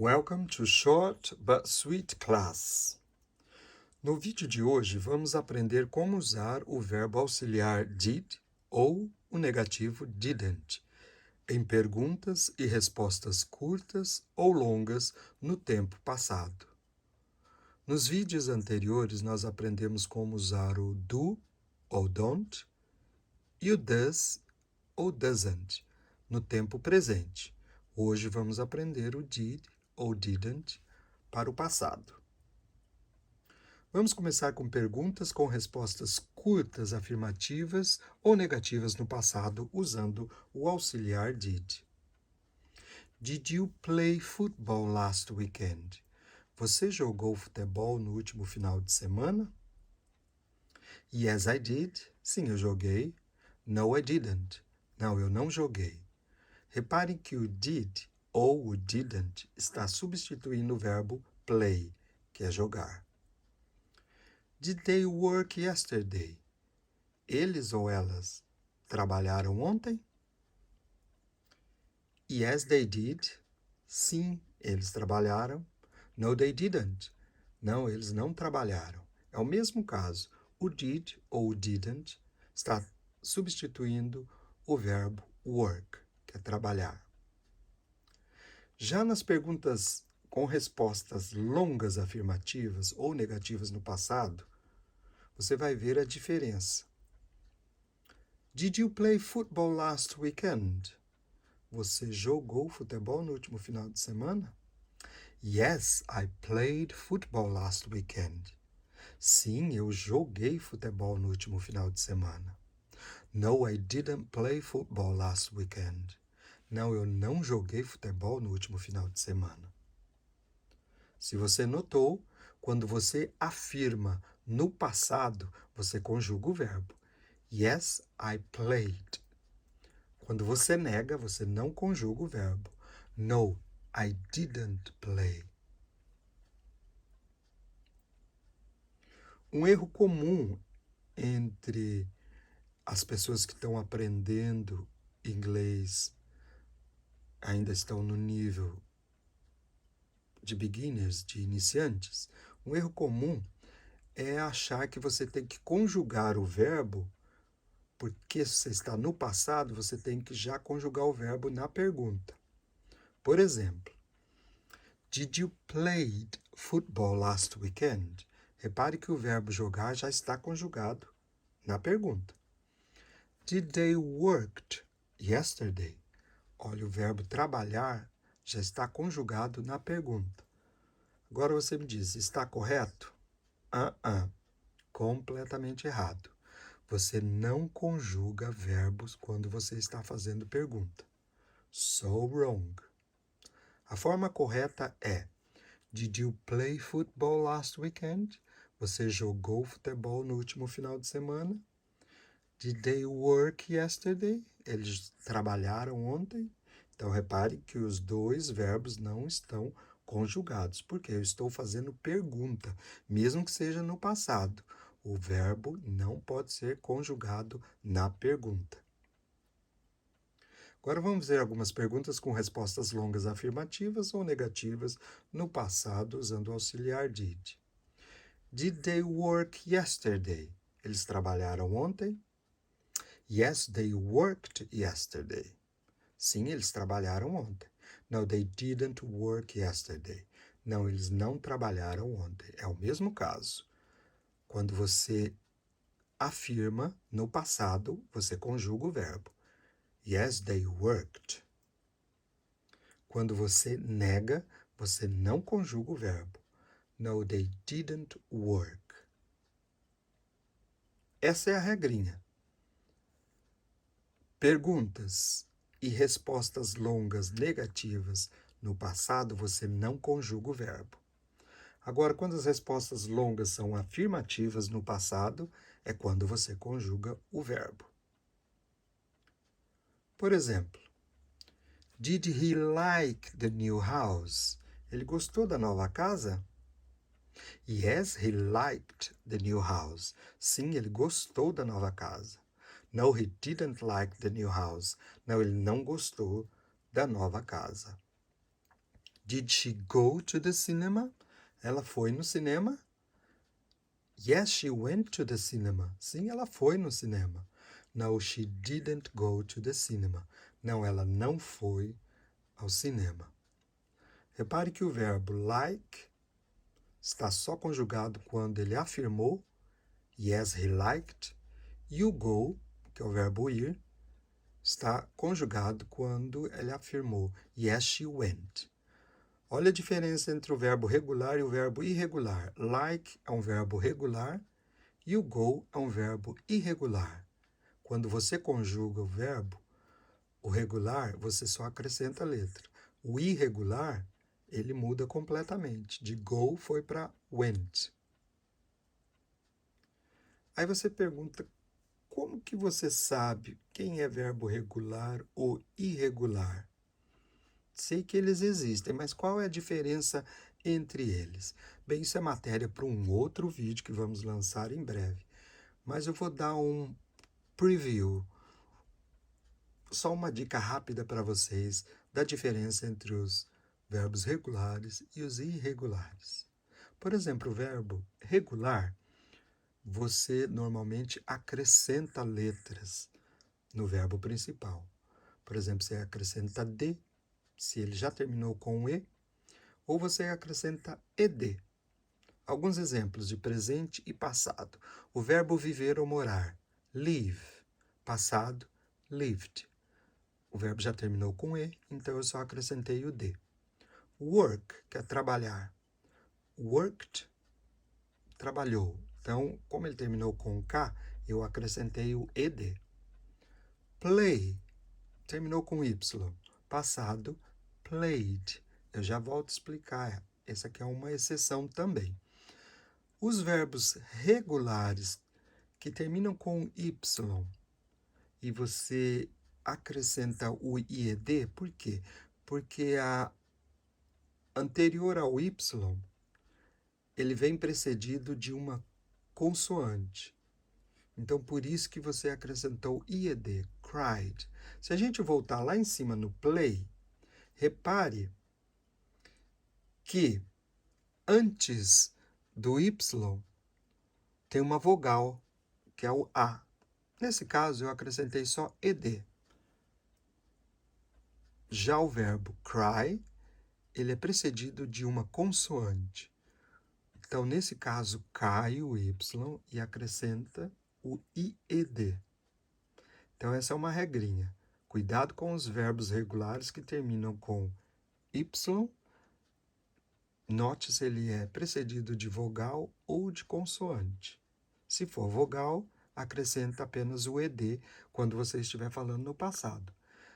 Welcome to Short but Sweet Class. No vídeo de hoje, vamos aprender como usar o verbo auxiliar did ou o negativo didn't em perguntas e respostas curtas ou longas no tempo passado. Nos vídeos anteriores, nós aprendemos como usar o do ou don't e o does ou doesn't no tempo presente. Hoje vamos aprender o did ou didn't para o passado. Vamos começar com perguntas com respostas curtas, afirmativas ou negativas no passado, usando o auxiliar did. Did you play football last weekend? Você jogou futebol no último final de semana? Yes, I did. Sim, eu joguei. No, I didn't. Não, eu não joguei. Reparem que o did ou o didn't está substituindo o verbo play, que é jogar. Did they work yesterday? Eles ou elas trabalharam ontem? Yes, they did. Sim, eles trabalharam. No, they didn't. Não, eles não trabalharam. É o mesmo caso. O did ou o didn't está substituindo o verbo work, que é trabalhar. Já nas perguntas com respostas longas afirmativas ou negativas no passado, você vai ver a diferença. Did you play football last weekend? Você jogou futebol no último final de semana? Yes, I played football last weekend. Sim, eu joguei futebol no último final de semana. No, I didn't play football last weekend. Não, eu não joguei futebol no último final de semana. Se você notou, quando você afirma no passado, você conjuga o verbo. Yes, I played. Quando você nega, você não conjuga o verbo. No, I didn't play. Um erro comum entre as pessoas que estão aprendendo inglês, ainda estão no nível de beginners, de iniciantes, um erro comum é achar que você tem que conjugar o verbo, porque se você está no passado, você tem que já conjugar o verbo na pergunta. Por exemplo, Did you play football last weekend? Repare que o verbo jogar já está conjugado na pergunta. Did they work yesterday? Olha, o verbo trabalhar já está conjugado na pergunta. Agora você me diz, está correto? Completamente errado. Você não conjuga verbos quando você está fazendo pergunta. So wrong. A forma correta é Did you play football last weekend? Você jogou futebol no último final de semana? Did they work yesterday? Eles trabalharam ontem? Então, repare que os dois verbos não estão conjugados, porque eu estou fazendo pergunta, mesmo que seja no passado. O verbo não pode ser conjugado na pergunta. Agora vamos ver algumas perguntas com respostas longas afirmativas ou negativas no passado, usando o auxiliar did. Did they work yesterday? Eles trabalharam ontem? Yes, they worked yesterday. Sim, eles trabalharam ontem. No, they didn't work yesterday. Não, eles não trabalharam ontem. É o mesmo caso. Quando você afirma no passado, você conjuga o verbo. Yes, they worked. Quando você nega, você não conjuga o verbo. No, they didn't work. Essa é a regrinha. Perguntas e respostas longas negativas no passado, você não conjuga o verbo. Agora, quando as respostas longas são afirmativas no passado, é quando você conjuga o verbo. Por exemplo, Did he like the new house? Ele gostou da nova casa? Yes, he liked the new house. Sim, ele gostou da nova casa. No, he didn't like the new house. Não, ele não gostou da nova casa. Did she go to the cinema? Ela foi no cinema? Yes, she went to the cinema. Sim, ela foi no cinema. No, she didn't go to the cinema. Não, ela não foi ao cinema. Repare que o verbo like está só conjugado quando ele afirmou, yes, he liked, e o go, que é o verbo ir, está conjugado quando ele afirmou, yes, she went. Olha a diferença entre o verbo regular e o verbo irregular. Like é um verbo regular e o go é um verbo irregular. Quando você conjuga o verbo, o regular, você só acrescenta a letra. O irregular, ele muda completamente. De go foi para went. Aí você pergunta, como que você sabe quem é verbo regular ou irregular? Sei que eles existem, mas qual é a diferença entre eles? Bem, isso é matéria para um outro vídeo que vamos lançar em breve. Mas eu vou dar um preview, só uma dica rápida para vocês da diferença entre os verbos regulares e os irregulares. Por exemplo, o verbo regular, você normalmente acrescenta letras no verbo principal. Por exemplo, você acrescenta de, se ele já terminou com e, ou você acrescenta ed. Alguns exemplos de presente e passado. O verbo viver ou morar, live. Passado, lived. O verbo já terminou com e, então eu só acrescentei o de. Work, que é trabalhar. Worked, trabalhou. Então, como ele terminou com K, eu acrescentei o ed. Play, terminou com Y. Passado, played. Eu já volto a explicar. Essa aqui é uma exceção também. Os verbos regulares que terminam com Y e você acrescenta o IED, por quê? Porque a anterior ao Y, ele vem precedido de uma consoante. Então, por isso que você acrescentou IED, cried. Se a gente voltar lá em cima no play, repare que antes do Y tem uma vogal, que é o A. Nesse caso, eu acrescentei só ED. Já o verbo cry, ele é precedido de uma consoante. Então, nesse caso, cai o Y e acrescenta o IED. Então, essa é uma regrinha. Cuidado com os verbos regulares que terminam com Y. Note se ele é precedido de vogal ou de consoante. Se for vogal, acrescenta apenas o ED quando você estiver falando no passado.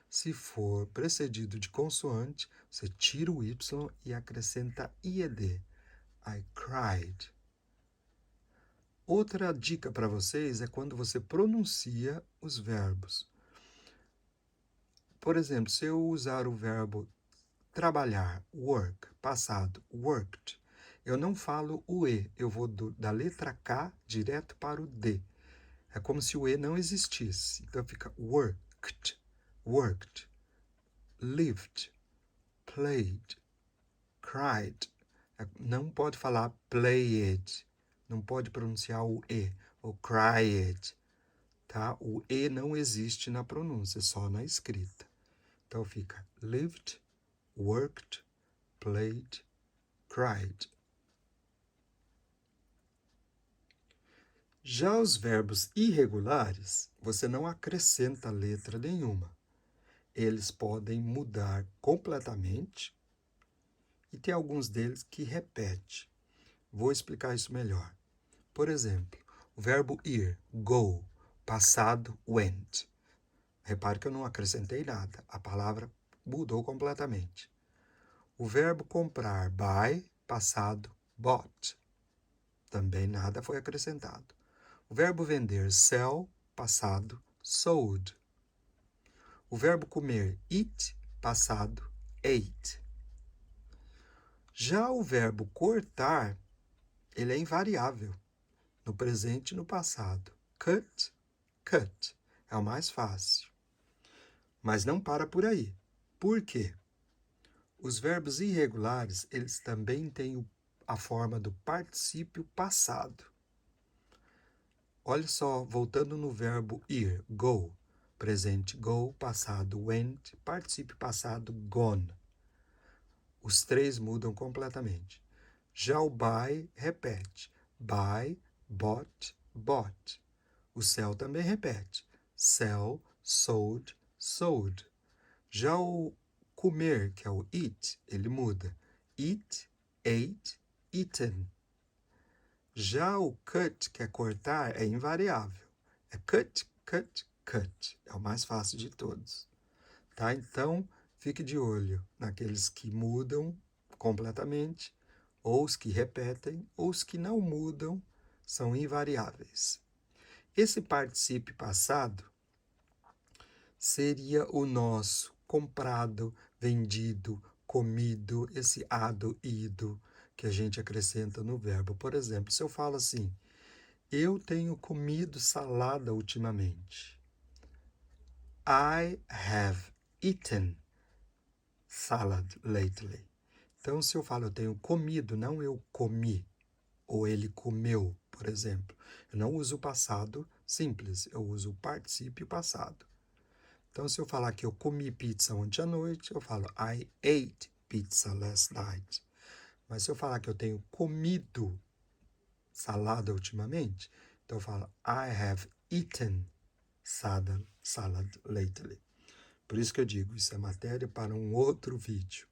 Se for precedido de consoante, você tira o Y e acrescenta IED. I cried. Outra dica para vocês é quando você pronuncia os verbos. Por exemplo, se eu usar o verbo trabalhar, work, passado, worked, eu não falo o E, eu vou da letra K direto para o D. É como se o E não existisse. Então fica worked, worked, lived, played, cried. Não pode falar played, não pode pronunciar o E, ou cried, tá? O E não existe na pronúncia, só na escrita. Então fica lived, worked, played, cried. Já os verbos irregulares, você não acrescenta letra nenhuma. Eles podem mudar completamente e tem alguns deles que repete. Vou explicar isso melhor. Por exemplo, o verbo ir, go, passado, went. Repare que eu não acrescentei nada, a palavra mudou completamente. O verbo comprar, buy, passado, bought. Também nada foi acrescentado. O verbo vender, sell, passado, sold. O verbo comer, eat, passado, ate. Já o verbo cortar, ele é invariável, no presente e no passado. Cut, cut, é o mais fácil. Mas não para por aí. Por quê? Os verbos irregulares, eles também têm a forma do particípio passado. Olha só, voltando no verbo ir, go. Presente, go. Passado, went. Particípio passado, gone. Os três mudam completamente. Já o buy repete. Buy, bought, bought. O sell também repete. Sell, sold, sold. Já o comer, que é o eat, ele muda. Eat, ate, eaten. Já o cut, que é cortar, é invariável. É cut, cut, cut. É o mais fácil de todos. Tá? Então, fique de olho naqueles que mudam completamente, ou os que repetem, ou os que não mudam, são invariáveis. Esse particípio passado seria o nosso comprado, vendido, comido, esse ado, ido, que a gente acrescenta no verbo. Por exemplo, se eu falo assim, eu tenho comido salada ultimamente. I have eaten salad lately. Então, se eu falo eu tenho comido, não eu comi, ou ele comeu, por exemplo. Eu não uso o passado simples, eu uso o particípio passado. Então, se eu falar que eu comi pizza ontem à noite, eu falo I ate pizza last night. Mas se eu falar que eu tenho comido salada ultimamente, então eu falo I have eaten salad lately. Por isso que eu digo, isso é matéria para um outro vídeo.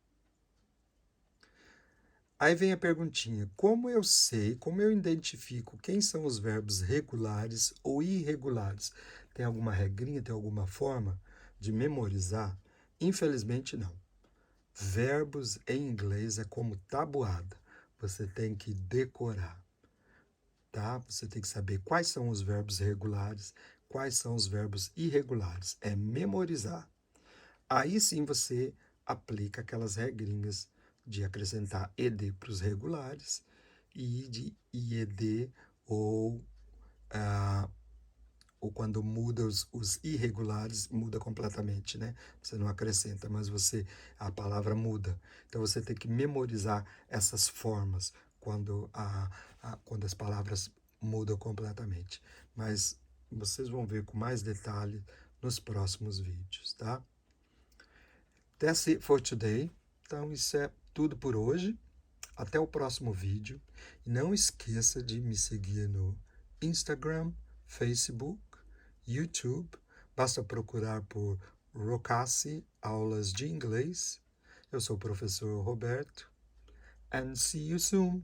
Aí vem a perguntinha, como eu sei, como eu identifico quem são os verbos regulares ou irregulares? Tem alguma regrinha, tem alguma forma de memorizar? Infelizmente não. Verbos em inglês é como tabuada. Você tem que decorar, tá? Você tem que saber quais são os verbos regulares, quais são os verbos irregulares. É memorizar. Aí sim você aplica aquelas regrinhas de acrescentar ed para os regulares e de ied ou quando muda os irregulares, muda completamente, né? Você não acrescenta, mas a palavra muda. Então você tem que memorizar essas formas quando as palavras mudam completamente. Mas vocês vão ver com mais detalhe nos próximos vídeos, tá? That's it for today. Então, isso é tudo por hoje. Até o próximo vídeo. E não esqueça de me seguir no Instagram, Facebook, YouTube. Basta procurar por Rocassi Aulas de Inglês. Eu sou o professor Roberto. And see you soon.